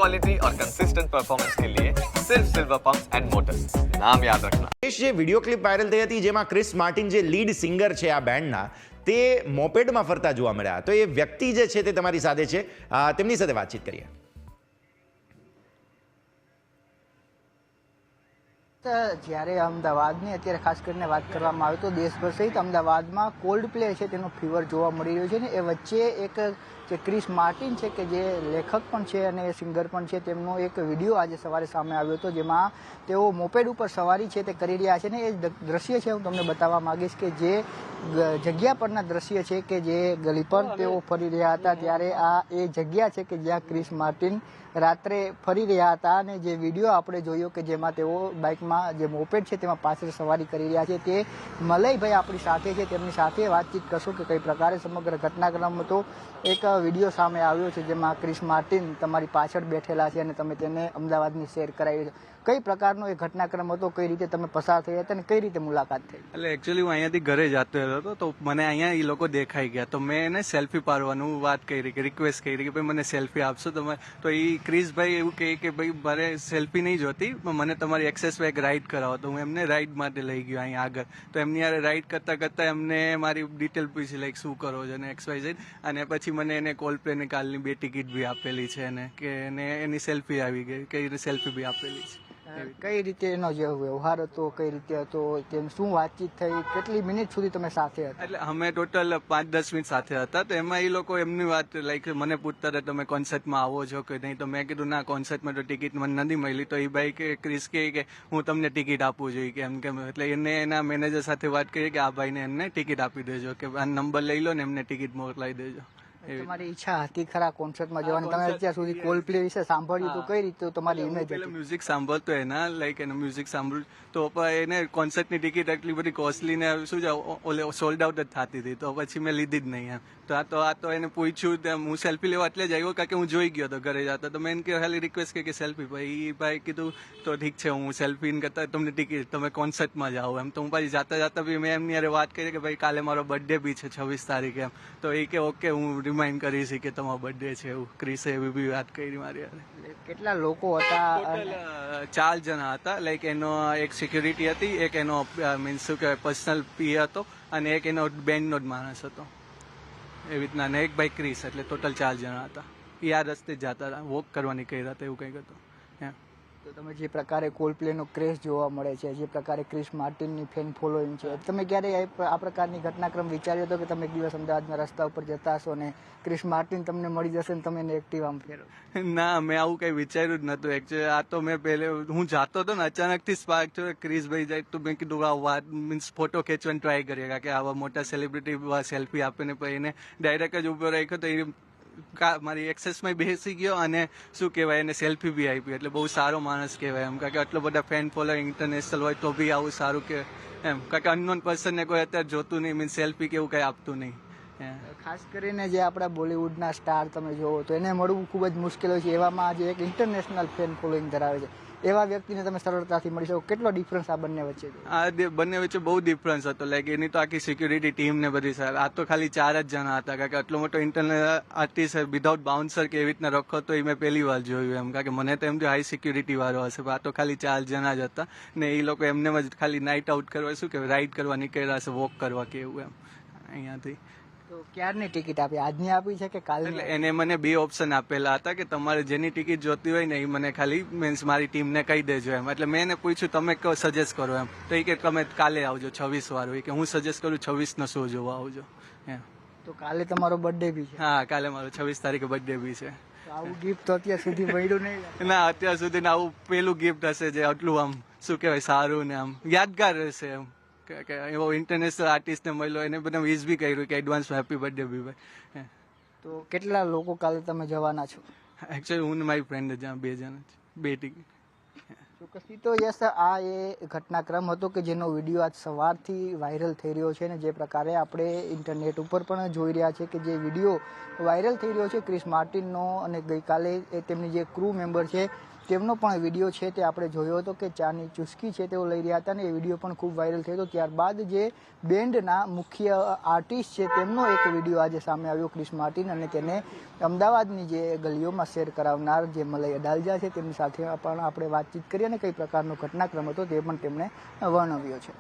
Quality और consistent performance के लिए सिर्फ सिल्वर पंप्स एंड मोटर्स, नाम याद रखना। જે વિડીયો ક્લિપ વાયરલ થઈ હતી જેમાં ક્રિસ માર્ટિન જે લીડ સિંગર છે આ બેન્ડના તે મોપેડમાં ફરતા જોવા મળ્યા, તો એ વ્યક્તિ જે છે તે તમારી સાથે છે, તેમની સાથે વાતચીત કરીએ. જ્યારે અમદાવાદની અત્યારે ખાસ કરીને વાત કરવામાં આવે તો દેશભર સહિત અમદાવાદમાં કોલ્ડ પ્લે છે તેનો ફીવર જોવા મળી રહ્યો છે ને એ વચ્ચે એક જે ક્રિસ માર્ટિન છે કે જે લેખક પણ છે અને સિંગર પણ છે તેમનો એક વિડીયો આજે સવારે સામે આવ્યો હતો જેમાં તેઓ મોપેડ ઉપર સવારી છે તે કરી રહ્યા છે ને એ દ્રશ્ય છે હું તમને બતાવવા માંગીશ કે જે જગ્યા પરના દ્રશ્ય છે કે જે ગલી પર તેઓ ફરી રહ્યા હતા ત્યારે આ એ જગ્યા છે કે જ્યાં ક્રિસ માર્ટિન રાત્રે ફરી રહ્યા હતા અને જે વિડીયો આપણે જોયો કે જેમાં તેઓ બાઇકમાં જે મોપેડ છે તેમાં પાછળ સવારી કરી રહ્યા છે તે મલયભાઈ આપણી સાથે છે, તેમની સાથે વાતચીત કરશું કે કઈ પ્રકારે સમગ્ર ઘટનાક્રમ હતો. એક વિડીયો સામે આવ્યો છે જેમાં ક્રિસ માર્ટિન તમારી પાછળ બેઠેલા છે અને તમે તેને અમદાવાદની શેર કરાવી છે. કઈ પ્રકારનો એ ઘટનાક્રમ હતો, કઈ રીતે તમે પસાર થયા હતા અને કઈ રીતે મુલાકાત થઈ? એટલે એકચ્યુઅલી હું અહીંયાથી ઘરે જતો હતો તો મને અહીંયા એ લોકો દેખાઈ ગયા તો મેં એને સેલ્ફી પાડવાનું વાત કરી કે રિક્વેસ્ટ કરી કે ભાઈ મને સેલ્ફી આપશો તમે, તો એ ક્રિસભાઈ એવું કહે કે ભાઈ મારે સેલ્ફી નહીં જોતી, મને તમારી એક્સેસ એક રાઇડ કરાવો. તો હું એમને રાઇડ માટે લઈ ગયો અહીં આગળ, તો એમની યારે રાઇડ કરતાં કરતાં એમને મારી ડિટેલ પૂછી લાઈક શું કરો છો અને XYZ, અને પછી મને એને કોલ પ્લેની કાલની 2 ટિકિટ બી આપેલી છે એને કે એને એની સેલ્ફી આવી ગઈ, કઈ સેલ્ફી બી આપેલી છે. કઈ રીતે એનો જે વ્યવહાર હતો, કઈ રીતે હતો, તેમ શું વાતચીત થઈ, કેટલી મિનિટ સુધી તમે સાથે હતા? એટલે અમે ટોટલ 5-10 મિનિટ સાથે હતા, તો એમાં એ લોકો એમની વાત લાઈક મને પૂછતા હતા તમે કોન્સર્ટમાં આવો છો કે નહીં, તો મેં કીધું ના કોન્સર્ટમાં તો ટિકિટ મને નથી મળી. તો એ ભાઈ કે ક્રિસ કે હું તમને ટિકિટ આપવું જોઈએ કે એમ કેમ, એટલે એને એના મેનેજર સાથે વાત કરી કે આ ભાઈને એમને ટિકિટ આપી દેજો કે આ નંબર લઈ લો ને એમને ટિકિટ મોકલાવી દેજો. તમારી ઈચ્છા હતી ખરા કોન્સર્ટમાં જવાની? તમે અત્યાર સુધી કોલ્ડ પ્લે વિશે સાંભળ્યું તો કઈ રીતે તમારી ઇમેજ હતી? મ્યુઝિક સાંભળતો એના લાઈક એનું મ્યુઝિક સાંભળ્યું તો એને કોન્સર્ટની ટિકિટ એટલી બધી કોસ્ટલી ને શું છે ઓલે સોલ્ડ આઉટ જ થતી હતી, તો પછી મેં લીધી જ નહીં એમ. તો આ તો એને પૂછ્યું, હું સેલ્ફી લેવા એટલે જ આવ્યો કારણ કે હું જોઈ ગયો હતો ઘરે જતો, તો મેં એને કહ્યું ખાલી રિક્વેસ્ટ કે સેલ્ફી. ભાઈ કીધું તો ઠીક છે હું સેલ્ફી કરતા તમને ટિકિટ તમે કોન્સર્ટમાં જાઓ એમ. તો હું પછી જાતા બી મેં એમની યારે વાત કરી કે ભાઈ કાલે મારો બર્થડે બી છે 26 તારીખે એમ, તો એ કે ઓકે હું રિમાઇન્ડ કરીશ કે તમારો બર્થડે છે એવું. ક્રિસે એવી બી વાત કરી મારી યારે. કેટલા લોકો હતા? 4 જણા હતા, લાઈક એનો એક સિક્યુરિટી હતી, એક એનો મીન્સ શું કહેવાય પર્સનલ પી હતો અને એક એનો બેન્ડનો જ માણસ હતો એવી રીતના, અને એક ભાઈ ક્રિસ, એટલે ટોટલ 4 જણા હતા. એ આ રસ્તે જ જતા હતા, વોક કરવાની કહી રહ્યા હતા એવું કંઈક હતું. તો તમે જે પ્રકારે કોલ્ડ પ્લેનો ક્રેઝ જોવા મળે છે, જે પ્રકારે ક્રિસ માર્ટિનની ફેન ફોલોઈંગ છે, તમે ક્યારે આ પ્રકારની ઘટનાક્રમ વિચાર્યો હતો કે તમે એક દિવસ અમદાવાદના રસ્તા ઉપર જતા હશો અને ક્રિસ માર્ટિન તમને મળી જશે ને તમે એને એક્ટિવામાં ફેરો? ના, મેં આવું કંઈ વિચાર્યું જ નહોતું એકચ્યુઅલી. આ તો મેં પહેલે હું જાતો હતો ને અચાનકથી સ્પાર્ક થયો ક્રિસભાઈ જાય તો મેં કીધું આ વાત મીન્સ ફોટો ખેંચવાની ટ્રાય કરીએ કે આવા મોટા સેલિબ્રિટી સેલ્ફી આપીને પછી એને ડાયરેક્ટ જ ઉભો રાખ્યો તો એ મારી એક્સેસમાં બેસી ગયો અને શું કહેવાય એને સેલ્ફી બી આપી, એટલે બહુ સારો માણસ કહેવાય એમ. કારણ કે આટલો બધા ફેન ફોલોઈંગ ઇન્ટરનેશનલ હોય તો બી આવું સારું કે એમ, કારણ કે અનનોન પર્સનને કોઈ અત્યારે જોતું નહીં, મીન્સ સેલ્ફી કે એવું કંઈ આપતું નહીં. ખાસ કરીને જે આપણા બોલિવૂડના સ્ટાર તમે જોવો તો એને મળવું ખૂબ જ મુશ્કેલ હોય છે, એવામાં આજે એક ઇન્ટરનેશનલ ફેન ફોલોઈંગ ધરાવે છે, એવા વ્યક્તિને તમે સરળતાથી મળી શકો. કેટલો ડિફરન્સ આ બંને વચ્ચે? આ બંને વચ્ચે બહુ ડિફરન્સ હતો, લાઈક એની તો આખી સિક્યુરિટી ટીમ ને બધી સાહેબ, આ તો ખાલી 4 જ જણા હતા. કારણ કે આટલો મોટો ઇન્ટરનેશનલ આર્ટિસ્ટ વિધાઉટ બાઉન્સર કે એવી રીતના રખો તો એ મેં પહેલી વાર જોયું એમ. કારણ કે મને તો એમ હાઈ સિક્યુરિટી વાળો હશે, આ તો ખાલી 4 જણા જ હતા ને એ લોકો એમને જ ખાલી નાઇટ આઉટ કરવા શું કે રાઇડ કરવા નીકળ્યા હશે, વોક કરવા કે એવું એમ અહીંયાથી. તો ક્યારની ટિકિટ આપી? આજની આપી છે કે કાલની? એટલે એને મને 2 ઓપ્શન આપેલા હતા કે તમારે જેની ટિકિટ જોતી હોય ને એ મને ખાલી મીન્સ મારી ટીમને કહી દેજો એમ. એટલે મેં એને પૂછ્યું તમે કહો સજેસ્ટ કરો એમ, તો એ કે તમે કાલે આવજો 26 વાળું, કે હું સજેસ્ટ કરું 26 નો શો જોવા આવજો એમ. તો કાલે તમારો બર્થડે બી છે? હા, કાલે મારો 26 તારીખે બર્થડે બી છે. આવું ગિફ્ટ તો અત્યાર સુધી મળ્યું નહીં? ના, અત્યાર સુધી આવું પેલું ગિફ્ટ હશે જે આટલું આમ શું કહેવાય સારું ને આમ યાદગાર રહેશે એમ. કે એવો ઇન્ટરનેશનલ આર્ટિસ્ટને મળ્યો, એને બધા વિશ બી કર્યું કે એડવાન્સ હેપી બર્થડે બી ભાઈ. તો કેટલા લોકો કાલે તમે જવાના છો? એકચ્યુઅલી હું ને મારી ફ્રેન્ડ જ 2 જણા છે, 2 ટિકિટ. ચોક્કસથી તો યસ, આ એ ઘટનાક્રમ હતો કે જેનો વિડીયો આજ સવારથી વાયરલ થઈ રહ્યો છે ને જે પ્રકારે આપણે ઇન્ટરનેટ ઉપર પણ જોઈ રહ્યા છે કે જે વિડીયો વાયરલ થઈ રહ્યો છે ક્રિસ માર્ટિનનો, અને ગઈકાલે તેમની જે ક્રૂ મેમ્બર છે તેમનો પણ વિડીયો છે તે આપણે જોયો હતો કે ચાની ચુસ્કી છે તેઓ લઈ રહ્યા હતા અને એ વિડીયો પણ ખૂબ વાયરલ થયો હતો. ત્યારબાદ જે બેન્ડના મુખ્ય આર્ટિસ્ટ છે તેમનો એક વિડીયો આજે સામે આવ્યો, ક્રિસ માર્ટિન, અને તેને અમદાવાદની જે ગલીઓમાં શેર કરાવનાર જે મલય અડાલજા છે તેમની સાથે પણ આપણે વાતચીત કરી અને કઈ પ્રકારનો ઘટનાક્રમ હતો તે પણ તેમણે વર્ણવ્યો છે.